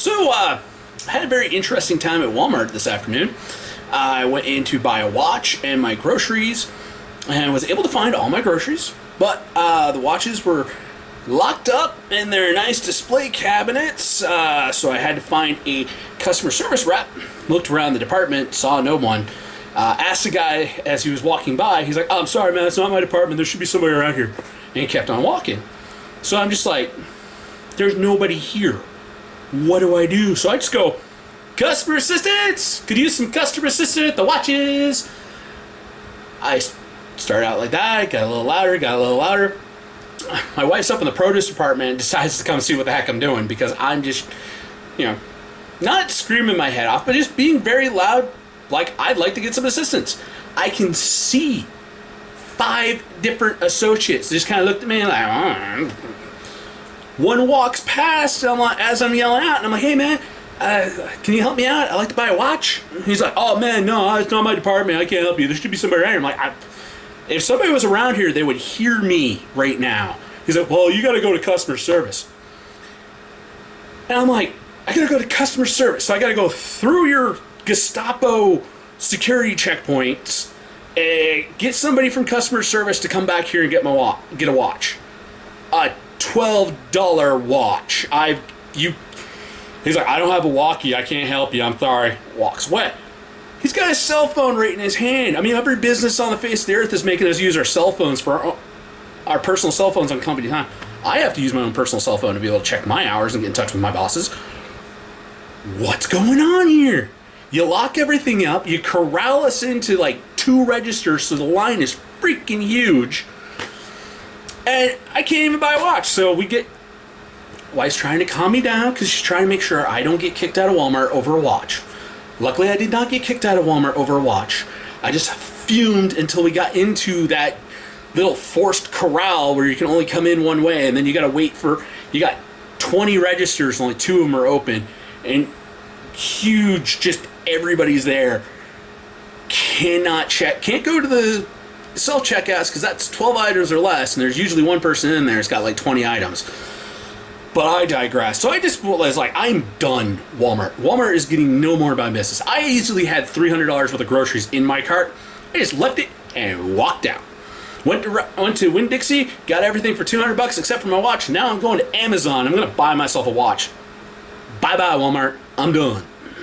So, I had a very interesting time at Walmart this afternoon. I went in to buy a watch and my groceries, and was able to find all my groceries, but the watches were locked up in their nice display cabinets, so I had to find a customer service rep. Looked around the department, saw no one, asked the guy as he was walking by, he's like, "Oh, I'm sorry man, it's not my department, there should be somebody around here," and he kept on walking. So I'm just like, there's nobody here. What do I do? So I just go, "Customer assistance! Could use some customer assistance at the watches." I start out like that, got a little louder. My wife's up in the produce department and decides to come see what the heck I'm doing, because I'm just, not screaming my head off, but just being very loud, like I'd like to get some assistance. I can see 5 different associates. They just kind of looked at me like, One walks past as I'm yelling out, and I'm like, "Hey man, can you help me out? I'd like to buy a watch." He's like, "Oh man, no, it's not my department. I can't help you. There should be somebody around here." I'm like, if somebody was around here, they would hear me right now. He's like, "Well, you got to go to customer service." And I'm like, I got to go to customer service. So I got to go through your Gestapo security checkpoints and get somebody from customer service to come back here and get a watch. A $12 watch. He's like, "I don't have a walkie. I can't help you. I'm sorry." Walks away. He's got his cell phone right in his hand. I mean, every business on the face of the earth is making us use our cell phones for our personal cell phones on company time. I have to use my own personal cell phone to be able to check my hours and get in touch with my bosses. What's going on here? You lock everything up. You corral us into like 2 registers, so the line is freaking huge. And I can't even buy a watch. So wife's trying to calm me down because she's trying to make sure I don't get kicked out of Walmart over a watch. Luckily, I did not get kicked out of Walmart over a watch. I just fumed until we got into that little forced corral where you can only come in one way, and then you got to wait you got 20 registers, only 2 of them are open, and huge, just everybody's there. Can't go to the self-checkouts because that's 12 items or less, and there's usually one person in there that's got like 20 items. But I digress. So I just was like, I'm done, Walmart. Walmart is getting no more of my business. I easily had $300 worth of groceries in my cart. I just left it and walked out. Went to Winn-Dixie, got everything for $200 except for my watch. Now I'm going to Amazon. I'm going to buy myself a watch. Bye-bye, Walmart. I'm done.